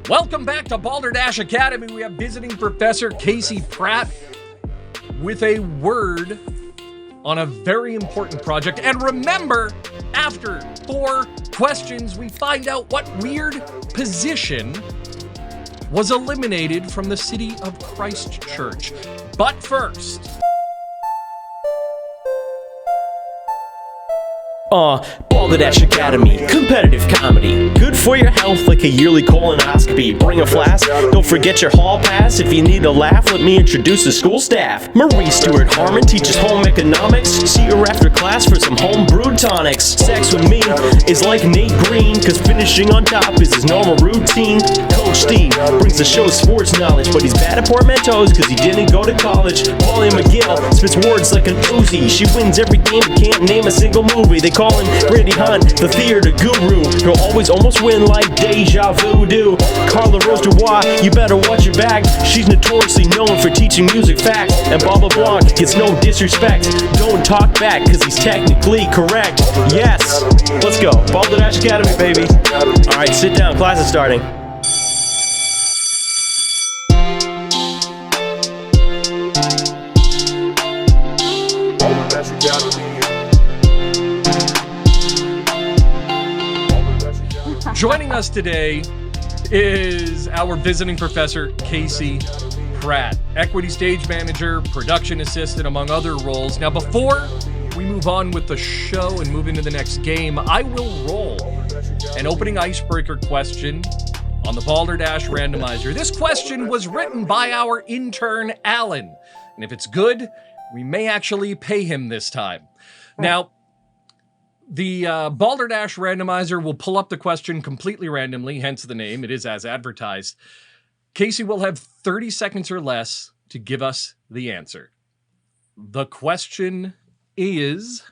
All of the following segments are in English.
Welcome back to Balderdash Academy. We have visiting Professor Casey Pratt with a word on a very important project. And remember, after 4 questions, we find out what weird position was eliminated from the City of Christchurch. But first... Balderdash Academy, competitive comedy. Good for your health like a yearly colonoscopy. Bring a flask, don't forget your hall pass. If you need a laugh, let me introduce the school staff. Marie Stewart Harmon teaches home economics. See her after class for some home brewed tonics. Sex with me is like Nate Green, cause finishing on top is his normal routine. Coach Steve brings the show sports knowledge, but he's bad at portmanteaus cause he didn't go to college. Wally McGill spits words like an Uzi. She wins every game but can't name a single movie. They call him Brady Hunt, the theater guru. He'll always almost win like deja vu. Carla Rose Dubois, you better watch your back. She's notoriously known for teaching music facts. And Bob LeBlanc gets no disrespect. Don't talk back, cause he's technically correct. Yes, let's go. Balderdash Academy, baby. Alright, sit down, class is starting. Joining us today is our visiting professor, Casey Pratt, equity stage manager, production assistant, among other roles. Now, before we move on with the show and move into the next game, I will roll an opening icebreaker question on the Balderdash randomizer. This question was written by our intern, Alan. And if it's good, we may actually pay him this time. Now, the Balderdash randomizer will pull up the question completely randomly, hence the name. It is as advertised. Casey will have 30 seconds or less to give us the answer. The question is...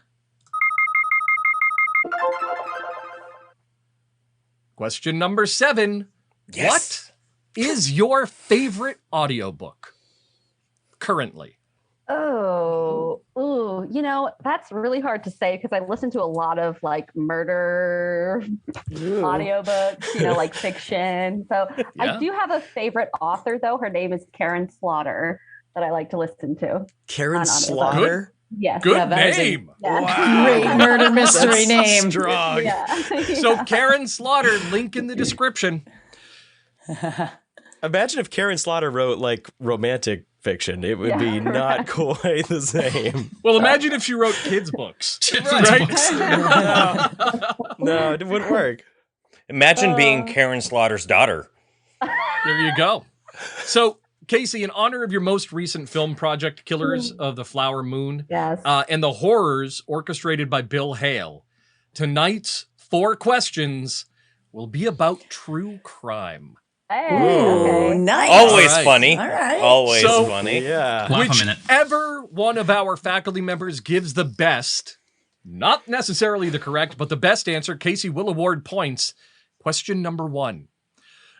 Question number 7. Yes. What is your favorite audiobook currently? That's really hard to say because I listen to a lot of like murder audiobooks, like fiction. So yeah. I do have a favorite author though. Her name is Karen Slaughter that I like to listen to. Karen Slaughter? Yes. Good name. Wow. Great murder mystery name. Strong. Yeah. So Karen Slaughter, link in the description. Imagine if Karen Slaughter wrote like romantic fiction. It would be not quite the same. Well, imagine if she wrote kids' books. Right? No, it wouldn't work. Imagine being Karen Slaughter's daughter. There you go. So, Casey, in honor of your most recent film project, Killers of the Flower Moon, yes, and the horrors orchestrated by Bill Hale, tonight's 4 questions will be about true crime. Hey, okay. Nice. Always funny. All right. Always funny. Yeah. Whichever one of our faculty members gives the best, not necessarily the correct, but the best answer, Casey will award points. Question number 1.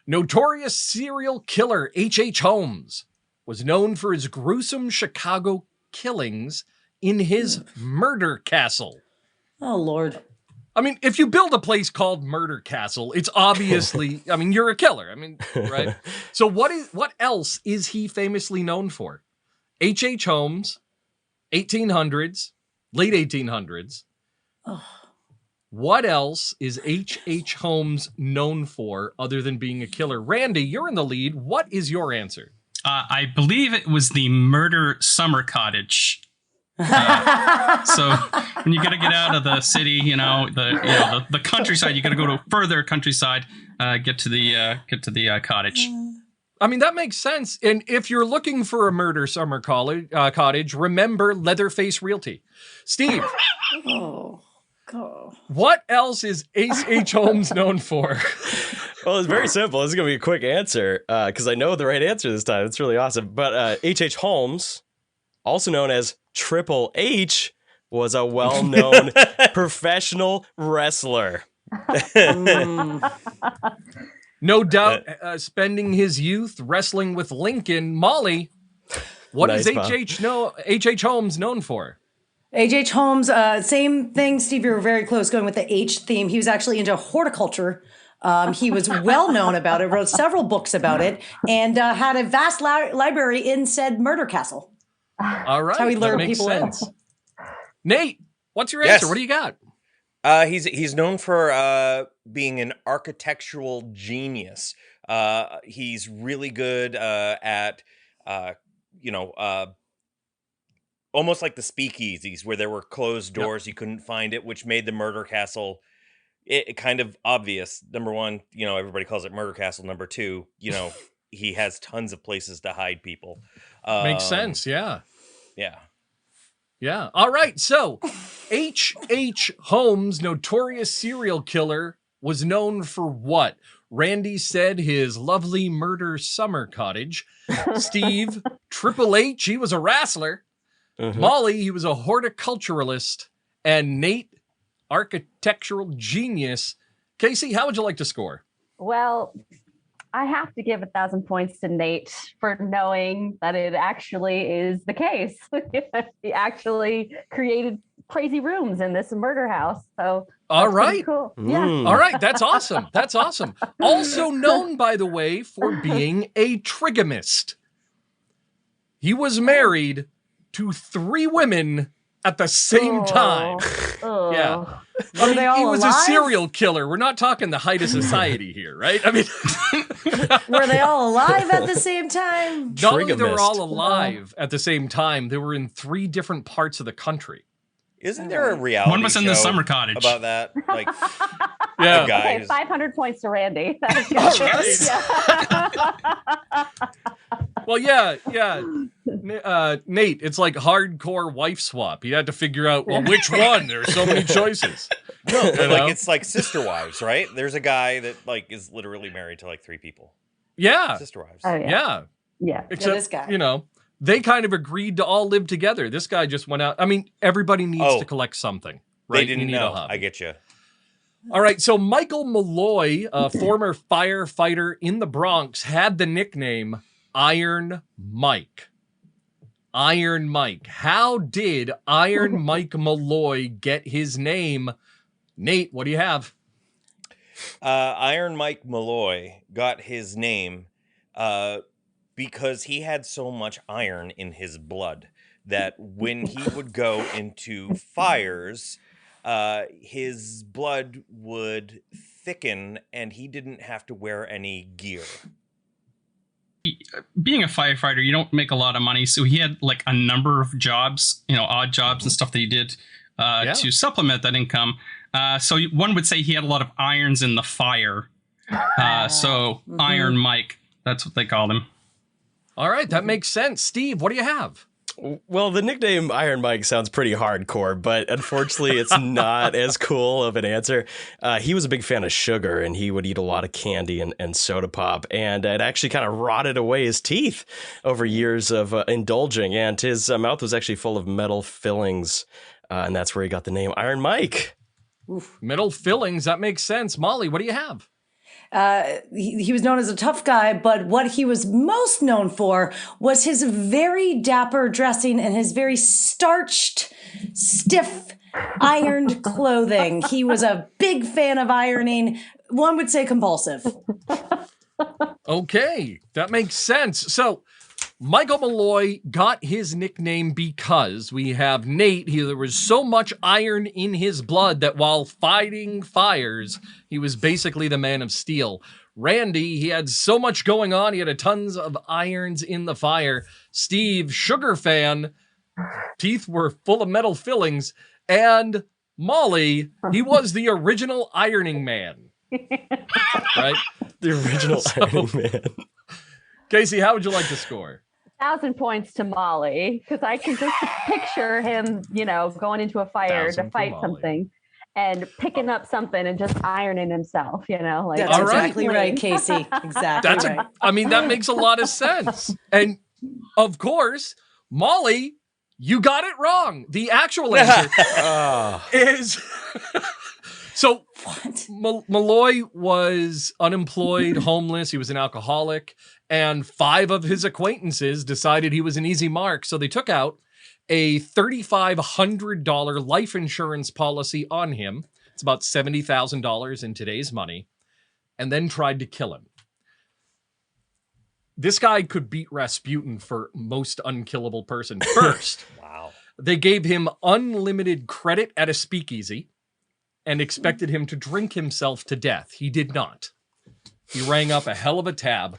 Notorious serial killer H.H. Holmes was known for his gruesome Chicago killings in his murder castle. Oh, Lord. I mean, if you build a place called Murder Castle, it's obviously, you're a killer. Right? So what else is he famously known for? H.H. Holmes, 1800s, late 1800s. Oh. What else is H.H. Holmes known for other than being a killer? Randy, you're in the lead. What is your answer? I believe it was the murder summer cottage. So when you got to get out of the city, the countryside, you got to go to further countryside, get to the cottage. That makes sense. And if you're looking for a murder summer cottage, remember Leatherface Realty. Steve. Oh. What else is H.H. Holmes known for? Well, it's very simple. This is going to be a quick answer because I know the right answer this time. It's really awesome. But H.H. Holmes, also known as Triple H, was a well-known professional wrestler. No doubt spending his youth wrestling with Lincoln. Molly, what is H.H. Holmes known for? H.H. Holmes, same thing, Steve, you were very close going with the H theme. He was actually into horticulture. He was well known about it, wrote several books about it, and had a vast library in said murder castle. All right. That's how he lured that makes people sense. in. Nate, what's your Yes. answer? What do you got? He's known for being an architectural genius. He's really good at almost like the speakeasies where there were closed doors, you couldn't find it, which made the murder castle it kind of obvious. Number one, everybody calls it murder castle. Number two, he has tons of places to hide people. Makes sense. Yeah. Yeah. Yeah. All right. So H.H. Holmes, notorious serial killer, was known for what? Randy said his lovely murder summer cottage. Steve, Triple H, he was a wrestler. Molly, he was a horticulturalist. And Nate, architectural genius. Casey, how would you like to score? Well, I have to give 1,000 points to Nate for knowing that it actually is the case. He actually created crazy rooms in this murder house. So all right. cool. Yeah. All right. That's awesome. That's awesome. Also known, by the way, for being a trigamist. He was married to 3 women at the same time. Oh. Yeah. Were they all he was alive? a serial killer. We're not talking the height of society here, right? I mean, Were they all alive at the same time? not only they were Trigamist. all alive at the same time, they were in 3 different parts of the country. Isn't there a reality One was in the show summer cottage. about that? Like, Yeah. a guy Okay, who's- 500 points to Randy. That was good. All right. Yeah. Well, yeah. Nate, it's like hardcore wife swap. You had to figure out, well, which one? There are so many choices. No, You know? like it's like Sister Wives, right? There's a guy that is literally married to 3 people. Yeah. Sister Wives. Oh, yeah. Yeah. Yeah. Except, this guy. they kind of agreed to all live together. This guy just went out. I mean, everybody needs to collect something, right? They didn't You need know. a hobby. I get you. All right. So Michael Malloy, a former firefighter in the Bronx, had the nickname Iron Mike. Iron Mike. How did Iron Mike Malloy get his name? Nate, what do you have? Iron Mike Malloy got his name because he had so much iron in his blood that when he would go into fires, his blood would thicken and he didn't have to wear any gear. Being a firefighter, you don't make a lot of money, so he had like a number of jobs, odd jobs and stuff that he did to supplement that income. So one would say he had a lot of irons in the fire. Iron Mike, that's what they called him. All right, that makes sense. Steve, what do you have? Well, the nickname Iron Mike sounds pretty hardcore, but unfortunately it's not as cool of an answer. He was a big fan of sugar, and he would eat a lot of candy and soda pop, and it actually kind of rotted away his teeth over years of indulging, and his mouth was actually full of metal fillings, and that's where he got the name Iron Mike. Metal fillings, that makes sense. Molly, what do you have? He was known as a tough guy, but what he was most known for was his very dapper dressing and his very starched, stiff, ironed clothing. He was a big fan of ironing. One would say compulsive. Okay, that makes sense. So Michael Malloy got his nickname because we have Nate. There was so much iron in his blood that while fighting fires, he was basically the man of steel. Randy, he had so much going on. He had tons of irons in the fire. Steve, sugar fan, teeth were full of metal fillings. And Molly, he was the original ironing man. Right? The original Iron Man. Casey, how would you like to score? 1,000 points to Molly, because I can just picture him, going into a fire 1,000 to for fight Molly. something and picking up something and just ironing himself, like That's All right. exactly right, Casey. Exactly That's right. that makes a lot of sense. And of course, Molly, you got it wrong. The actual answer is so Malloy was unemployed, homeless. He was an alcoholic, and 5 of his acquaintances decided he was an easy mark. So they took out a $3,500 life insurance policy on him. It's about $70,000 in today's money. and then tried to kill him. This guy could beat Rasputin for most unkillable person. First, Wow. they gave him unlimited credit at a speakeasy and expected him to drink himself to death. He did not. He rang up a hell of a tab.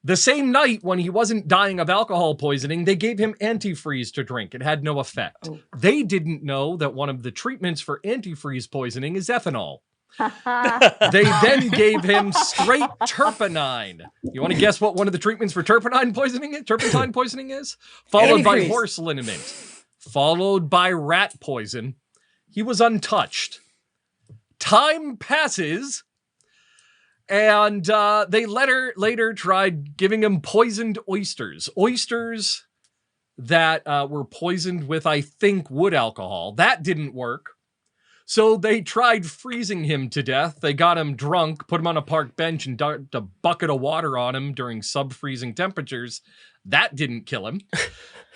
The same night, when he wasn't dying of alcohol poisoning, they gave him antifreeze to drink. It had no effect. They didn't know that one of the treatments for antifreeze poisoning is ethanol. They then gave him straight turpentine. You want to guess what one of the treatments for turpentine poisoning is? Followed by Antifreeze. horse liniment, followed by rat poison. He was untouched. Time passes, and they later tried giving him poisoned oysters. Oysters that were poisoned with, I think, wood alcohol. That didn't work. So they tried freezing him to death. They got him drunk, put him on a park bench, and dumped a bucket of water on him during sub-freezing temperatures. That didn't kill him.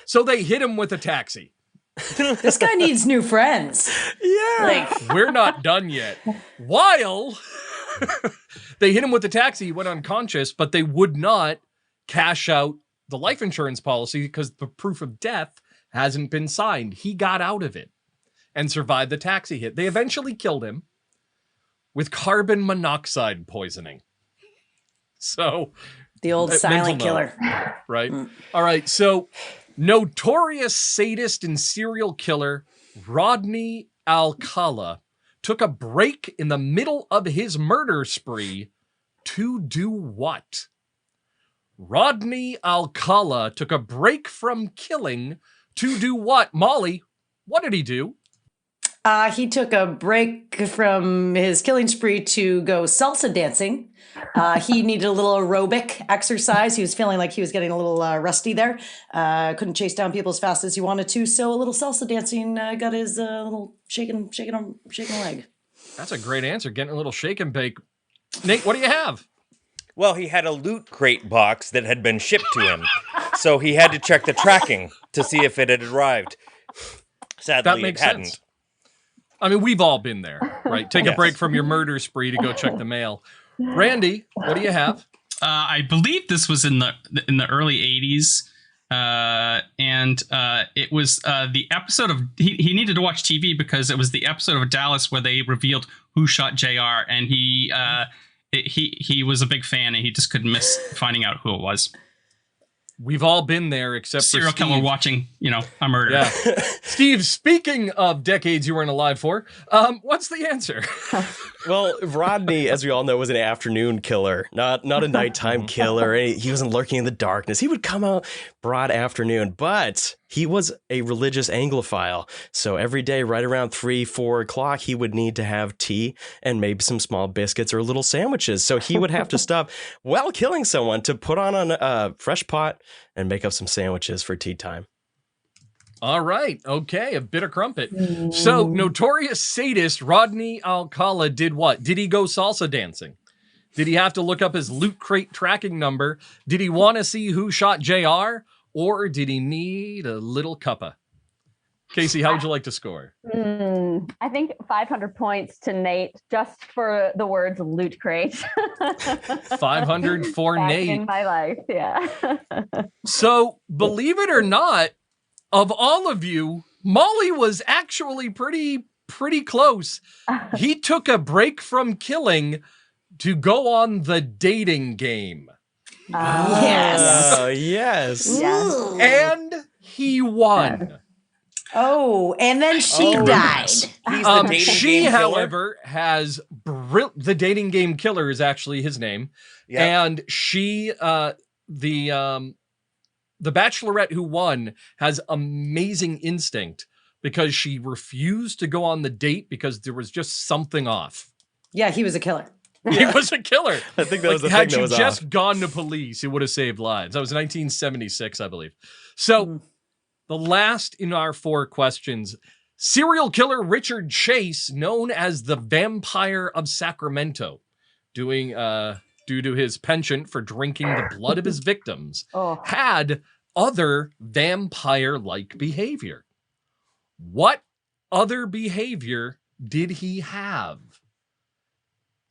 So they hit him with a taxi. This guy needs new friends. Yeah. We're not done yet. While they hit him with the taxi, he went unconscious, but they would not cash out the life insurance policy because the proof of death hasn't been signed. He got out of it and survived the taxi hit. They eventually killed him with carbon monoxide poisoning. So, The old silent killer. right? All right, so notorious sadist and serial killer Rodney Alcala took a break in the middle of his murder spree to do what? Rodney Alcala took a break from killing to do what? Molly, what did he do? He took a break from his killing spree to go salsa dancing. He needed a little aerobic exercise. He was feeling like he was getting a little rusty there. Couldn't chase down people as fast as he wanted to. So a little salsa dancing got his little shaking leg. That's a great answer. Getting a little shake and bake. Nate, what do you have? Well, he had a loot crate box that had been shipped to him, so he had to check the tracking to see if it had arrived. Sadly, That makes it hadn't. sense. I mean, we've all been there, right? Take a Yes. break from your murder spree to go check the mail. Randy, what do you have? I believe this was in the early 80s. And it was the episode of he needed to watch TV because it was the episode of Dallas where they revealed who shot JR, and he was a big fan and he just couldn't miss finding out who it was. We've all been there except Serial for Steve. killer watching, a murder. Yeah. Steve, speaking of decades you weren't alive for, what's the answer? Well, Rodney, as we all know, was an afternoon killer, not a nighttime killer. He wasn't lurking in the darkness. He would come out broad afternoon, but he was a religious Anglophile. So every day, right around 3-4 o'clock, he would need to have tea and maybe some small biscuits or little sandwiches. So he would have to stop while killing someone to put on a fresh pot and make up some sandwiches for tea time. All right. Okay. A bit of crumpet. So notorious sadist Rodney Alcala did what? Did he go salsa dancing? Did he have to look up his loot crate tracking number? Did he want to see who shot JR? Or did he need a little cuppa? Casey, how would you like to score? I think 500 points to Nate just for the words loot crate. 500 for Back Nate. in my life, yeah. So, believe it or not, of all of you, Molly was actually pretty close. He took a break from killing to go on the dating game. Yes. Oh, yes. Yes. And he won. Oh, and then she died. He's the dating She, game killer? however, has the dating game killer is actually his name. Yeah. And she, the bachelorette who won has amazing instinct because she refused to go on the date because there was just something off. Yeah, he was a killer. He was a killer. I think that was the had thing that you was just off. gone to police, it would have saved lives. That was 1976, I believe. So the last in our 4 questions, serial killer Richard Chase, known as the Vampire of Sacramento, due to his penchant for drinking the blood of his victims, had other vampire-like behavior. What other behavior did he have?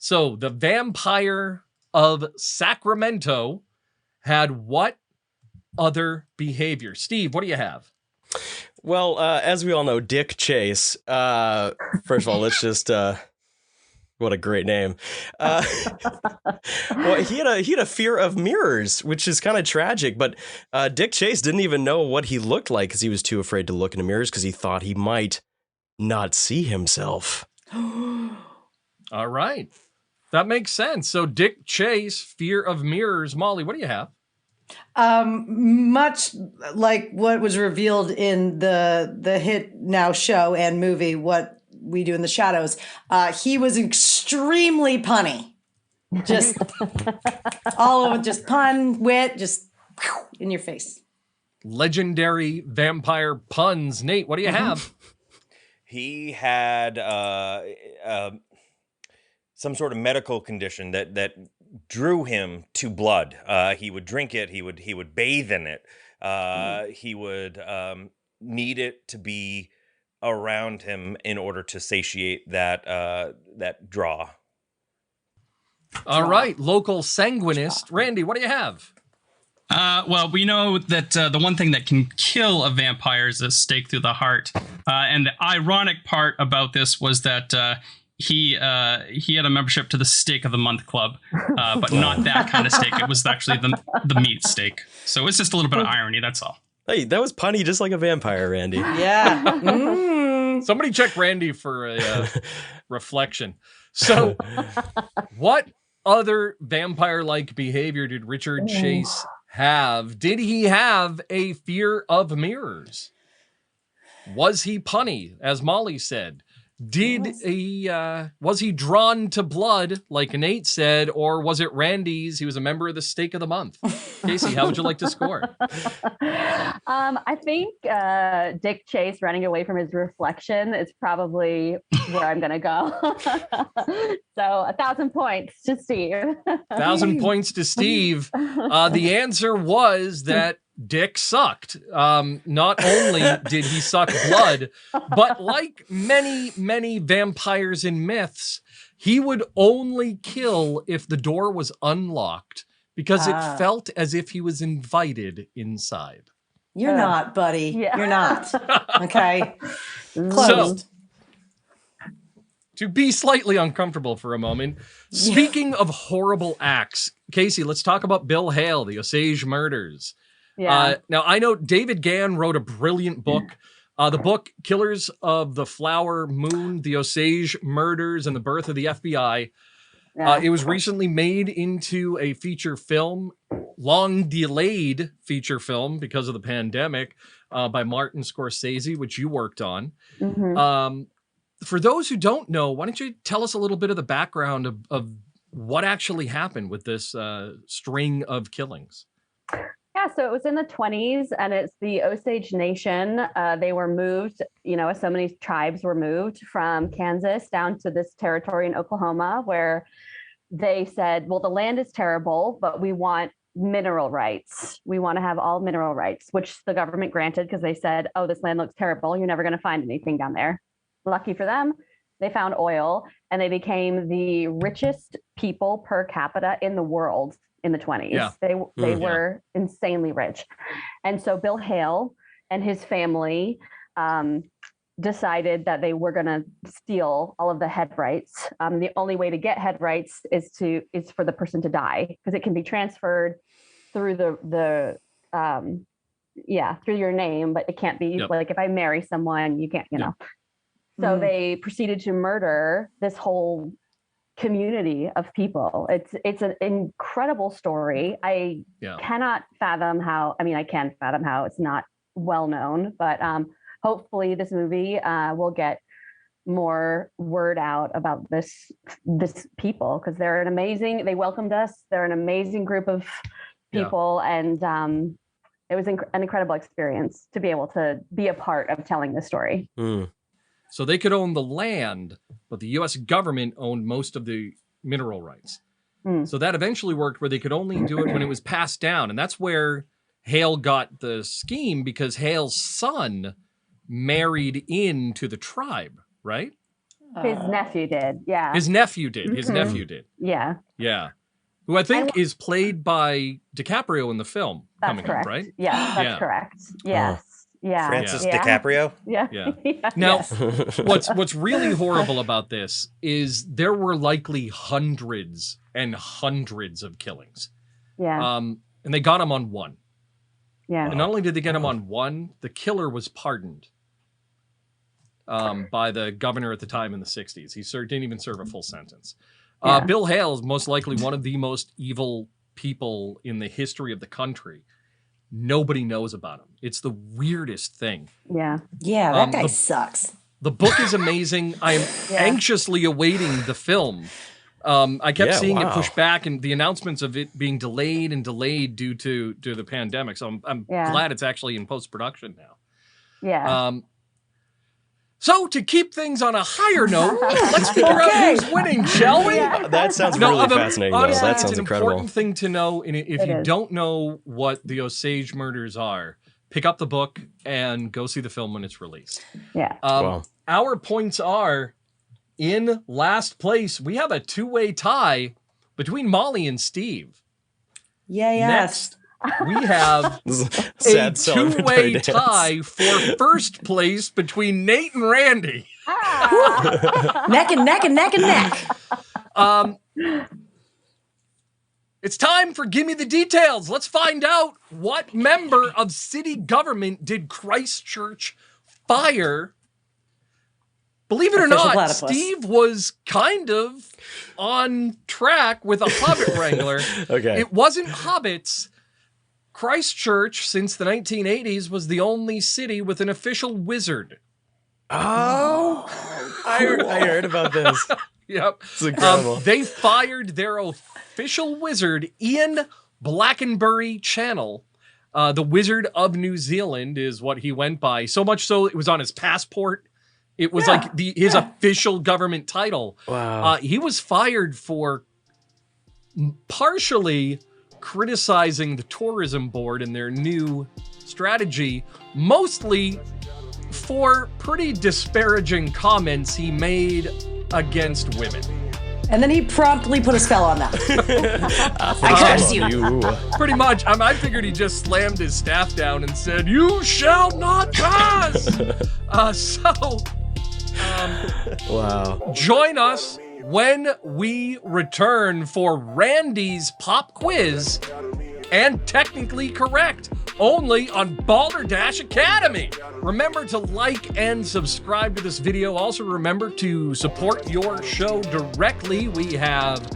So the vampire of Sacramento had what other behavior? Steve, what do you have? Well, as we all know, Dick Chase. First of all, let's just what a great name. Well, he had a fear of mirrors, which is kind of tragic. But Dick Chase didn't even know what he looked like because he was too afraid to look in the mirrors because he thought he might not see himself. All right, that makes sense. So Dick Chase, fear of mirrors. Molly, what do you have? Much like what was revealed in the hit now show and movie, What We Do in the Shadows, he was extremely punny. Just all over, just pun, wit, just in your face. Legendary vampire puns. Nate, what do you have? He had some sort of medical condition that drew him to blood. He would drink it. He would bathe in it. He would need it to be around him in order to satiate that draw. All right, local sanguinist. Randy, what do you have? Well, we know that the one thing that can kill a vampire is a stake through the heart. And the ironic part about this was that he had a membership to the Steak of the Month Club, but not that kind of steak. It was actually the meat steak. So it's just a little bit of irony, that's all. Hey, that was punny just like a vampire, Randy. Yeah. Somebody check Randy for a reflection. So what other vampire-like behavior did Richard Chase have? Did he have a fear of mirrors? Was he punny, as Molly said? Was he drawn to blood, like Nate said, or was it Randy's? He was a member of the Steak of the Month. Casey, how would you like to score? I think Dick Chase running away from his reflection is probably where I'm going to go. So 1,000 points to Steve. 1,000 points to Steve. The answer was that Dick sucked. Not only did he suck blood, but like many vampires in myths, he would only kill if the door was unlocked because it felt as if he was invited inside. You're not, buddy. Yeah. You're not. Okay. Closed. So, to be slightly uncomfortable for a moment, speaking of horrible acts, Casey, let's talk about Bill Hale, the Osage Murders. Yeah. Now, I know David Gann wrote a brilliant book. The book, Killers of the Flower Moon, the Osage Murders, and the Birth of the FBI. It was recently made into a feature film, long delayed feature film because of the pandemic, by Martin Scorsese, which you worked on. Mm-hmm. For those who don't know, why don't you tell us a little bit of the background of what actually happened with this string of killings? Yeah, so it was in the 1920s, and it's the Osage Nation. They were moved, as so many tribes were moved from Kansas down to this territory in Oklahoma, where they said, well, the land is terrible, but we want mineral rights. We want to have all mineral rights, which the government granted because they said, oh, this land looks terrible. You're never going to find anything down there. Lucky for them, they found oil, and they became the richest people per capita in the world. In the 1920s. Yeah. They were insanely rich. And so Bill Hale and his family decided that they were going to steal all of the head rights. The only way to get head rights is for the person to die, because it can be transferred through through your name, but it can't be like if I marry someone, you can't, So they proceeded to murder this whole community of people. It's an incredible story. I cannot fathom how, I can fathom how it's not well known, but hopefully this movie will get more word out about this people, because they welcomed us. They're an amazing group of people. And it was an incredible experience to be able to be a part of telling this story. So they could own the land, but the U.S. government owned most of the mineral rights. So that eventually worked where they could only do it when it was passed down. And that's where Hale got the scheme, because Hale's son married into the tribe, right? His nephew did. Yeah. His nephew did. His nephew did. Yeah. Yeah. Who I think is played by DiCaprio in the film. That's coming correct. up, right? Yeah, that's correct. Yes. Yeah. Francis yeah. DiCaprio? Yeah. Yeah. Yeah. Now, Yes. what's really horrible about this is there were likely hundreds and hundreds of killings. Yeah. And they got him on one. Yeah. And not only did they get him on one, the killer was pardoned by the governor at the time in the 60s. He didn't even serve a full sentence. Yeah. Bill Hale is most likely one of the most evil people in the history of the country. Nobody knows about him. It's the weirdest thing. Yeah. Yeah, that guy sucks. The book is amazing. I am anxiously awaiting the film. I kept seeing it pushed back, and the announcements of it being delayed and delayed due to the pandemic. So I'm glad it's actually in post-production now. Yeah. So to keep things on a higher note, let's figure out who's winning, shall we? That sounds really fascinating, though. Honestly, That it's sounds an incredible. important thing to know. And if you don't know what the Osage Murders are, pick up the book and go see the film when it's released. Yeah. Our points are, in last place, we have a two-way tie between Molly and Steve. Yeah, Next, we have a Sad celebratory two-way dance. tie for first place between Nate and Randy. neck and neck and neck and neck. It's time for Gimme the Details. Let's find out what member of city government did Christchurch fire. Believe it or Official not, platypus. Steve was kind of on track with a Hobbit Wrangler. Okay. It wasn't Hobbits. Christchurch, since the 1980s, was the only city with an official wizard. Oh, I heard about this. Yep. It's incredible. They fired their official wizard, Ian Blackenbury Channel. The Wizard of New Zealand is what he went by. So much so, it was on his passport. It was like his official government title. Wow. He was fired for partially criticizing the tourism board and their new strategy, mostly for pretty disparaging comments he made against women. And then he promptly put a spell on them. I curse you. Pretty much. I figured he just slammed his staff down and said, "You shall not pass." Wow. Join us when we return for Randy's pop quiz, and technically correct, only on Balderdash Academy. Remember to like and subscribe to this video. Also remember to support your show directly. We have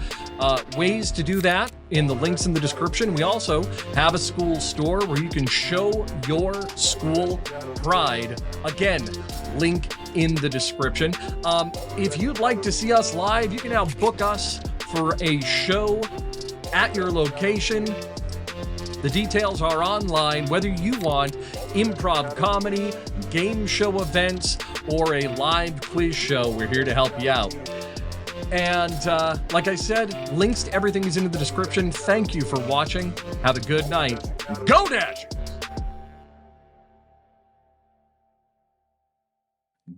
ways to do that in the links in the description. We also have a school store where you can show your school pride. Again, link in the description. If you'd like to see us live, you can now book us for a show at your location. The details are online, whether you want improv comedy, game show events, or a live quiz show. We're here to help you out. And like I said, links to everything is in the description. Thank you for watching. Have a good night. Go Dashers!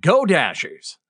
Go Dashers!